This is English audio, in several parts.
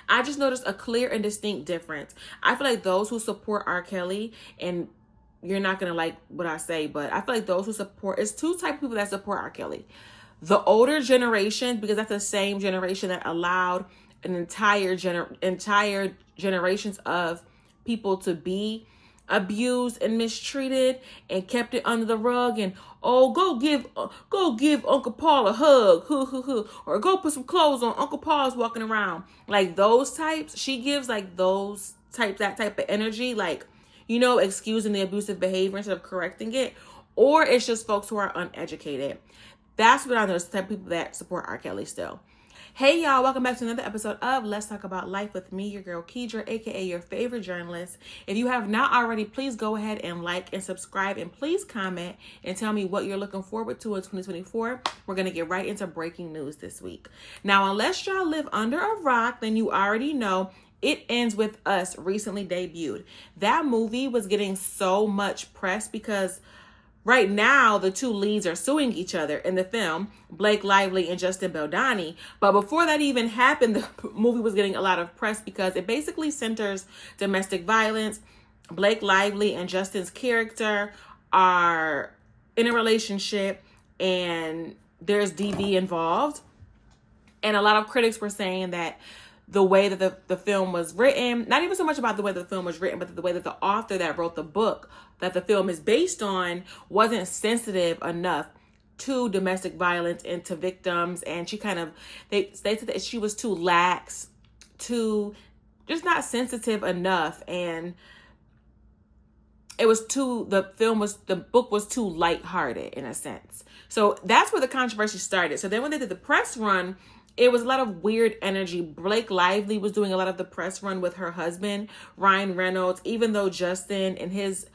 I just noticed a clear and distinct difference. I feel like those who support R. Kelly, and you're not going to like what I say, but I feel like those who support, it's two types of people that support R. Kelly. The older generation, because that's the same generation that allowed an entire generations of people to be abused and mistreated and kept it under the rug, and go give Uncle Paul a hug, or go put some clothes on, Uncle Paul's walking around. Like those types, she gives like that type of energy, like, excusing the abusive behavior instead of correcting it. Or it's just folks who are uneducated. That's what I know, the type of people that support R. Kelly still. Hey y'all, welcome back to another episode of Let's Talk About Life with me, your girl Teedra, aka your favorite journalist. If you have not already, please go ahead and like and subscribe, and please comment and tell me what you're looking forward to in 2024. We're going to get right into breaking news this week. Now, unless y'all live under a rock, then you already know It Ends With Us recently debuted. That movie was getting so much press because right now, the two leads are suing each other in the film, Blake Lively and Justin Baldoni. But before that even happened, the movie was getting a lot of press because it basically centers domestic violence. Blake Lively and Justin's character are in a relationship, and there's DV involved. And a lot of critics were saying that the way that the film was written, not even so much about the way that the film was written, but the way that the author that wrote the book that the film is based on wasn't sensitive enough to domestic violence and to victims. And they said that she was too lax, just not sensitive enough. And the book was too lighthearted in a sense. So that's where the controversy started. So then when they did the press run, it was a lot of weird energy. Blake Lively was doing a lot of the press run with her husband, Ryan Reynolds, even though Justin and his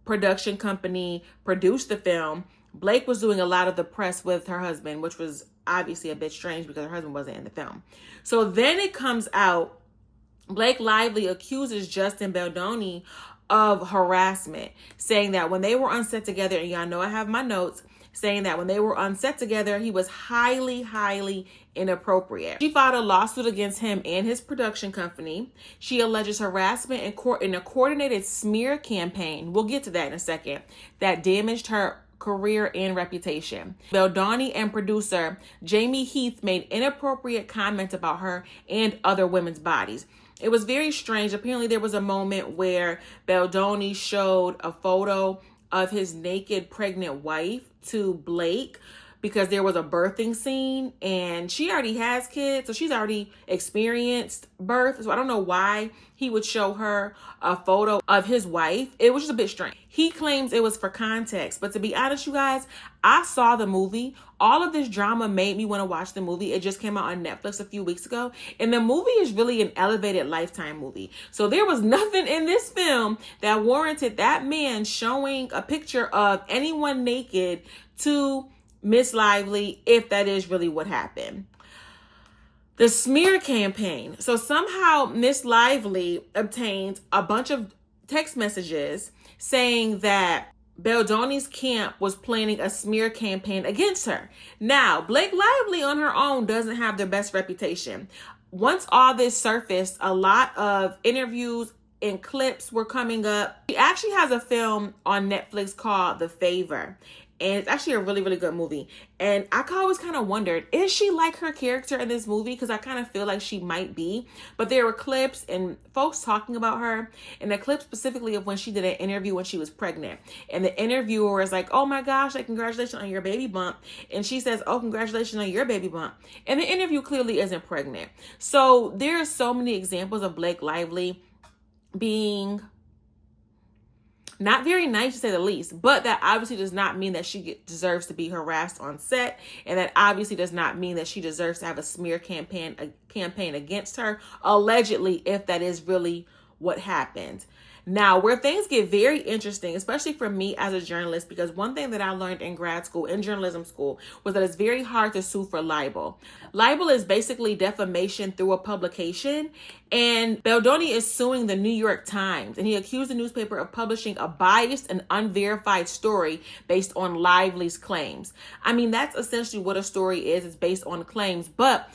production company produced the film. Blake was doing a lot of the press with her husband, which was obviously a bit strange because her husband wasn't in the film. So then it comes out, Blake Lively accuses Justin Baldoni of harassment, saying that when they were on set together, and y'all know I have my notes, saying that when they were on set together, he was highly, highly inappropriate. She filed a lawsuit against him and his production company. She alleges harassment in a coordinated smear campaign, we'll get to that in a second, that damaged her career and reputation. Baldoni and producer Jamie Heath made inappropriate comments about her and other women's bodies. It was very strange. Apparently there was a moment where Baldoni showed a photo of his naked pregnant wife to Blake because there was a birthing scene, and she already has kids, so she's already experienced birth. So I don't know why he would show her a photo of his wife. It was just a bit strange. He claims it was for context, but to be honest, you guys, I saw the movie. All of this drama made me want to watch the movie. It just came out on Netflix a few weeks ago, and the movie is really an elevated Lifetime movie. So there was nothing in this film that warranted that man showing a picture of anyone naked to Miss Lively, if that is really what happened. The smear campaign. So somehow Miss Lively obtained a bunch of text messages saying that Baldoni's camp was planning a smear campaign against her. Now, Blake Lively on her own doesn't have the best reputation. Once all this surfaced, a lot of interviews and clips were coming up. She actually has a film on Netflix called The Favor. And it's actually a really, really good movie. And I always kind of wondered, is she like her character in this movie? Because I kind of feel like she might be. But there were clips and folks talking about her. And a clip specifically of when she did an interview when she was pregnant. And the interviewer is like, oh my gosh, like, congratulations on your baby bump. And she says, oh, congratulations on your baby bump. And the interview clearly isn't pregnant. So there are so many examples of Blake Lively being not very nice, to say the least, but that obviously does not mean that she deserves to be harassed on set, and that obviously does not mean that she deserves to have a smear campaign against her, allegedly, if that is really what happened. Now, where things get very interesting, especially for me as a journalist, because one thing that I learned in grad school, in journalism school, was that it's very hard to sue for libel. Libel is basically defamation through a publication, and Baldoni is suing the New York Times, and he accused the newspaper of publishing a biased and unverified story based on Lively's claims. I mean, that's essentially what a story is. It's based on claims, but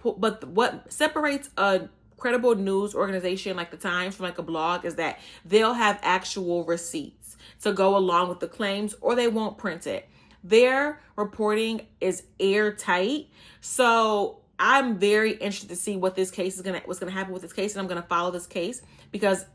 what separates a credible news organization like the Times from like a blog is that they'll have actual receipts to go along with the claims, or they won't print it. Their reporting is airtight. So I'm very interested to see what's gonna happen with this case, and I'm gonna follow this case because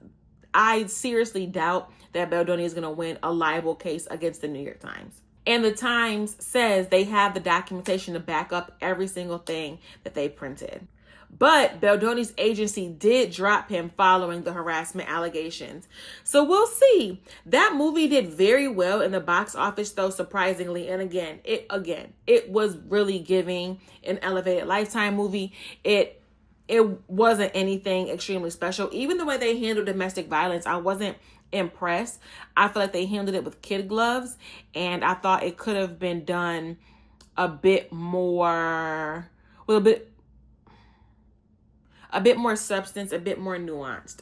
I seriously doubt that Baldoni is gonna win a libel case against the New York Times. And the Times says they have the documentation to back up every single thing that they printed. But Baldoni's agency did drop him following the harassment allegations. So we'll see. That movie did very well in the box office, though, surprisingly. And again, it was really giving an elevated Lifetime movie. It wasn't anything extremely special. Even the way they handled domestic violence, I wasn't impressed. I feel like they handled it with kid gloves, and I thought it could have been done a bit more, with a bit more substance, a bit more nuanced.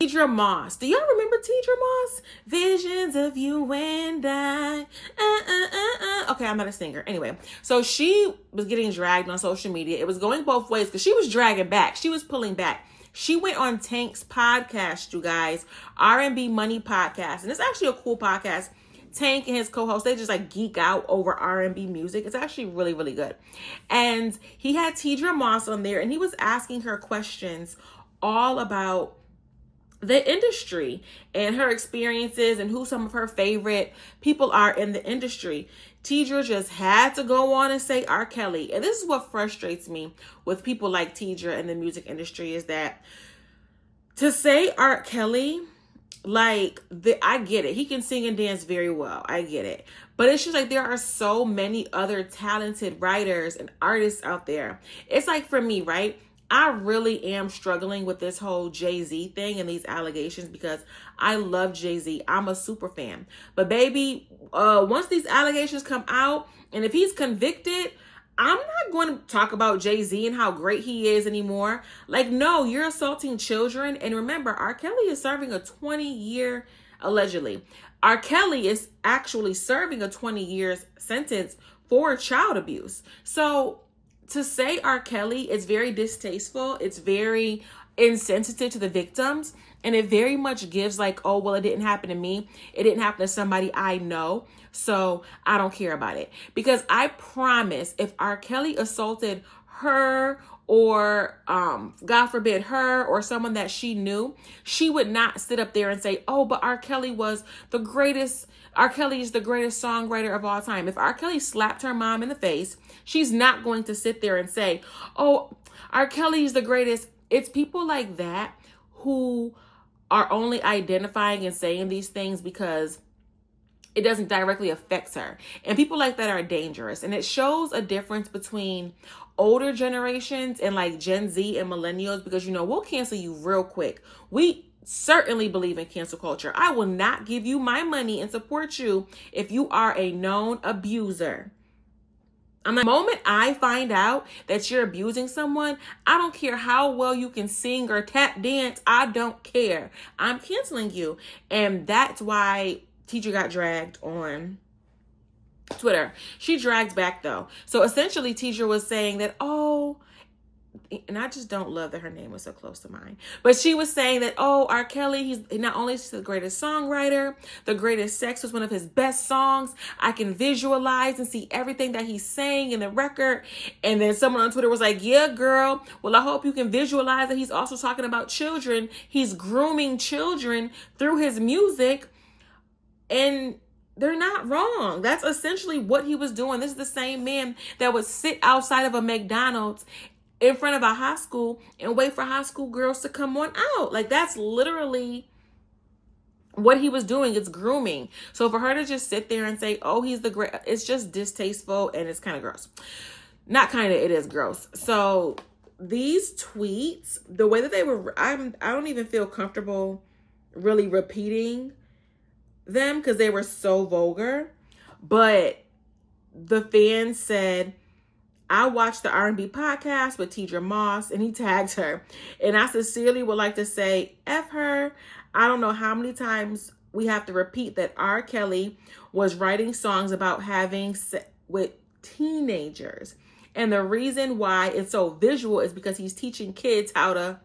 Teedra Moss. Do y'all remember Teedra Moss? Visions of you and I. Okay, I'm not a singer. Anyway, so she was getting dragged on social media. It was going both ways because she was dragging back. She was pulling back. She went on Tank's podcast, you guys, R&B Money Podcast. And it's actually a cool podcast. Tank and his co-host, they just like geek out over R&B music. It's actually really, really good. And he had Teedra Moss on there, and he was asking her questions all about the industry and her experiences and who some of her favorite people are in the industry. Teedra just had to go on and say R.Kelly. And this is what frustrates me with people like Teedra in the music industry, is that to say R.Kelly, I get it. He can sing and dance very well. I get it. But it's just like there are so many other talented writers and artists out there. It's like for me, right? I really am struggling with this whole Jay-Z thing and these allegations because I love Jay-Z. I'm a super fan. But baby, once these allegations come out and if he's convicted, I'm not going to talk about Jay-Z and how great he is anymore. Like, no, you're assaulting children. And remember, R.Kelly is serving a 20-year, allegedly. R.Kelly is actually serving a 20 years sentence for child abuse. So to say R.Kelly is very distasteful. It's very insensitive to the victims. And it very much gives like, oh, well, it didn't happen to me. It didn't happen to somebody I know. So I don't care about it. Because I promise if R.Kelly assaulted her or God forbid her or someone that she knew, she would not sit up there and say, oh, but R.Kelly was the greatest. R.Kelly is the greatest songwriter of all time. If R.Kelly slapped her mom in the face, she's not going to sit there and say, oh, R.Kelly is the greatest. It's people like that who are only identifying and saying these things because it doesn't directly affect her. And people like that are dangerous. And it shows a difference between older generations and like Gen Z and millennials, because, you know, we'll cancel you real quick. We certainly believe in cancel culture. I will not give you my money and support you if you are a known abuser. The moment I find out that you're abusing someone, I don't care how well you can sing or tap dance. I don't care. I'm canceling you. And that's why Teedra got dragged on Twitter. She dragged back though. So essentially Teedra was saying that, oh, and I just don't love that her name was so close to mine. But she was saying that, oh, R.Kelly, he's not only the greatest songwriter, the greatest sex was one of his best songs. I can visualize and see everything that he's saying in the record. And then someone on Twitter was like, yeah, girl, well, I hope you can visualize that he's also talking about children. He's grooming children through his music. And they're not wrong. That's essentially what he was doing. This is the same man that would sit outside of a McDonald's in front of a high school and wait for high school girls to come on out. Like, that's literally what he was doing. It's grooming. So for her to just sit there and say, oh, he's the great, it's just distasteful and it's kind of gross. Not kind of, it is gross. So these tweets, the way that they were, I don't even feel comfortable really repeating them because they were so vulgar. But the fans said, I watched the R&B podcast with Teedra Moss, and he tagged her. And I sincerely would like to say, F her. I don't know how many times we have to repeat that R. Kelly was writing songs about having sex with teenagers. And the reason why it's so visual is because he's teaching kids how to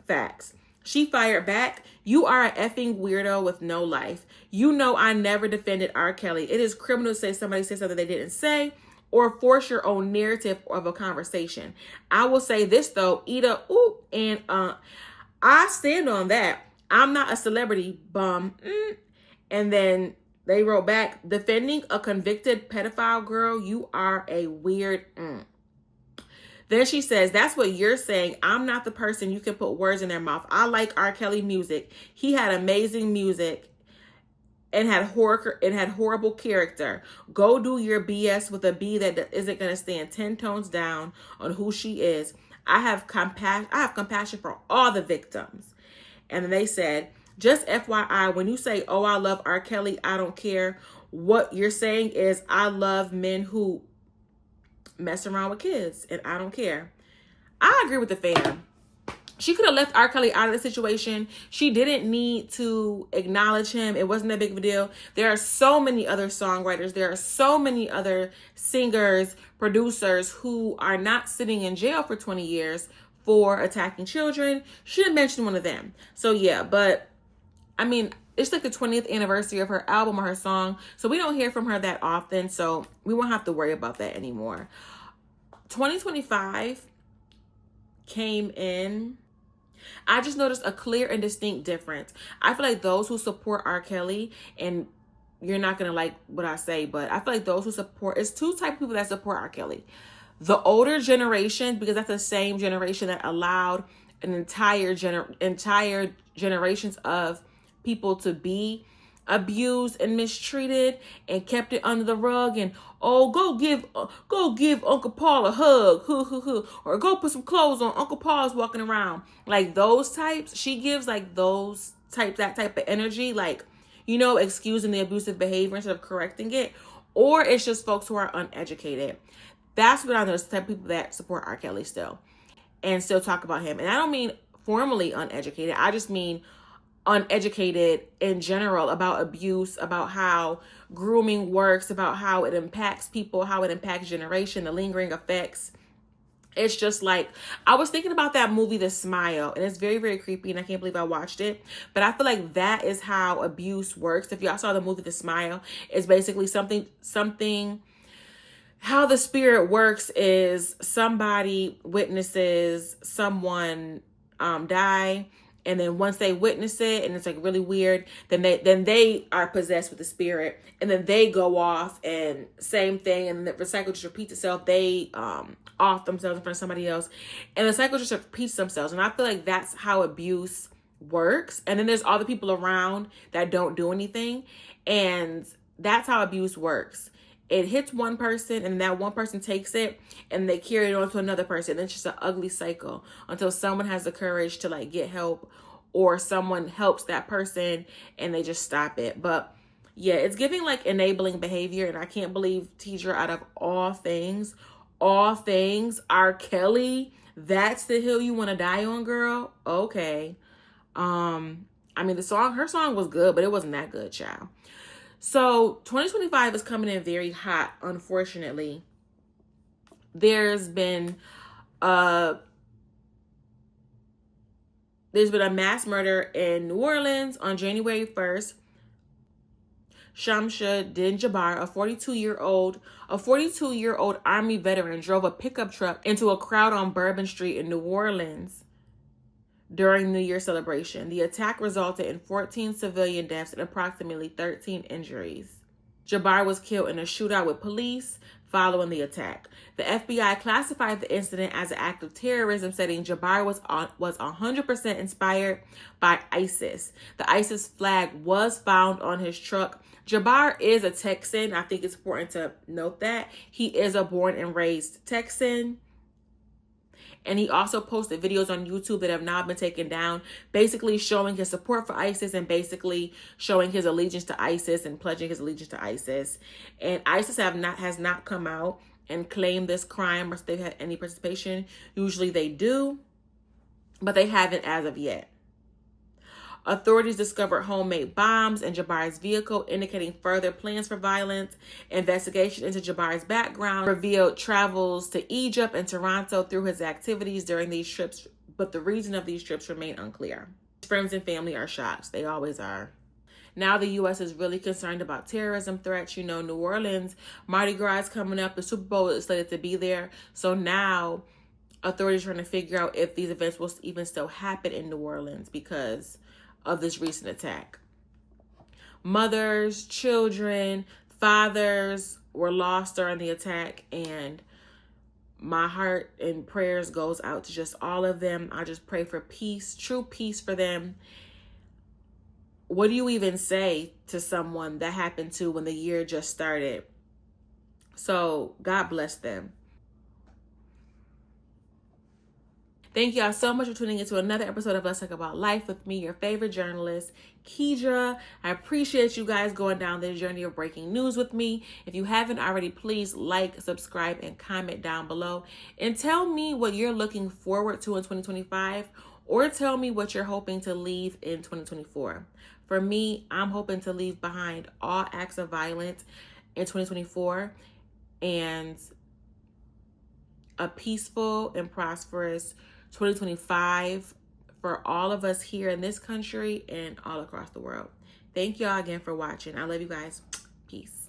facts. She fired back. You are a effing weirdo with no life. You know I never defended R. Kelly. It is criminal to say somebody said something they didn't say or force your own narrative of a conversation. I will say this though, Ida, and I stand on that. I'm not a celebrity bum. And then they wrote back, defending a convicted pedophile girl, you are a weird. Then she says, that's what you're saying. I'm not the person you can put words in their mouth. I like R. Kelly music. He had amazing music and had horrible character. Go do your BS with a B that isn't going to stand 10 tones down on who she is. I have compassion for all the victims. And then they said, just FYI, when you say, oh, I love R. Kelly, I don't care. What you're saying is I love men who mess around with kids, and I don't care. I agree with the fam. She could have left R. Kelly out of the situation. She didn't need to acknowledge him. It wasn't that big of a deal. There are so many other songwriters. There are so many other singers, producers who are not sitting in jail for 20 years for attacking children. She didn't mention one of them. So yeah, but I mean, it's like the 20th anniversary of her album or her song. So we don't hear from her that often. So we won't have to worry about that anymore. 2025 came in. I just noticed a clear and distinct difference. I feel like those who support R. Kelly, and you're not going to like what I say, but I feel like those who support, it's two types of people that support R. Kelly. The older generation, because that's the same generation that allowed an entire generations of people to be abused and mistreated and kept it under the rug, and go give Uncle Paul a hug, or go put some clothes on, Uncle Paul's walking around. Like those types, she gives like that type of energy, like, you know, excusing the abusive behavior instead of correcting it. Or it's just folks who are uneducated. That's what I know, the type of people that support R. Kelly still and still talk about him. And I don't mean formally uneducated. I just mean uneducated in general about abuse, about how grooming works, about how it impacts people, how it impacts generation, the lingering effects. It's just like, I was thinking about that movie, The Smile, and it's very, very creepy, and I can't believe I watched it. But I feel like that is how abuse works. If y'all saw the movie The Smile, it's basically something. How the spirit works is somebody witnesses someone die, and then once they witness it and it's like really weird, then they are possessed with the spirit, and then they go off and same thing, and the cycle just repeats itself. They off themselves in front of somebody else, and the cycle just repeats themselves. And I feel like that's how abuse works. And then there's all the people around that don't do anything, and that's how abuse works. It hits one person, and that one person takes it and they carry it on to another person. And it's just an ugly cycle until someone has the courage to like get help, or someone helps that person and they just stop it. But yeah, it's giving like enabling behavior. And I can't believe Teedra, out of all things, R. Kelly, that's the hill you want to die on, girl. Okay. I mean, her song was good, but it wasn't that good, child. So 2025 is coming in very hot, unfortunately. There's been a mass murder in New Orleans on January 1st. Shamsha Din Jabbar, a 42-year-old Army veteran, drove a pickup truck into a crowd on Bourbon Street in New Orleans during New Year's celebration. The attack resulted in 14 civilian deaths and approximately 13 injuries. Jabbar was killed in a shootout with police following the attack. The FBI classified the incident as an act of terrorism, saying Jabbar was 100% inspired by ISIS. The ISIS flag was found on his truck. Jabbar is a Texan. I think it's important to note that. He is a born and raised Texan. And he also posted videos on YouTube that have now been taken down, basically showing his support for ISIS and basically showing his allegiance to ISIS and pledging his allegiance to ISIS. And ISIS has not come out and claimed this crime or if they've had any participation. Usually they do, but they haven't as of yet. Authorities discovered homemade bombs in Jabari's vehicle, indicating further plans for violence. Investigation into Jabari's background revealed travels to Egypt and Toronto through his activities during these trips, but the reason of these trips remain unclear. Friends and family are shocked. They always are. Now the U.S. is really concerned about terrorism threats. You know, New Orleans, Mardi Gras is coming up. The Super Bowl is slated to be there. So now authorities are trying to figure out if these events will even still happen in New Orleans because of this recent attack. Mothers, children, fathers were lost during the attack, and my heart and prayers goes out to just all of them. I just pray for peace, true peace for them. What do you even say to someone that happened to when the year just started? So God bless them. Thank y'all so much for tuning into another episode of Let's Talk About Life with me, your favorite journalist, Teedra. I appreciate you guys going down this journey of breaking news with me. If you haven't already, please like, subscribe, and comment down below. And tell me what you're looking forward to in 2025, or tell me what you're hoping to leave in 2024. For me, I'm hoping to leave behind all acts of violence in 2024 and a peaceful and prosperous 2025 for all of us here in this country and all across the world. Thank y'all again for watching. I love you guys. Peace.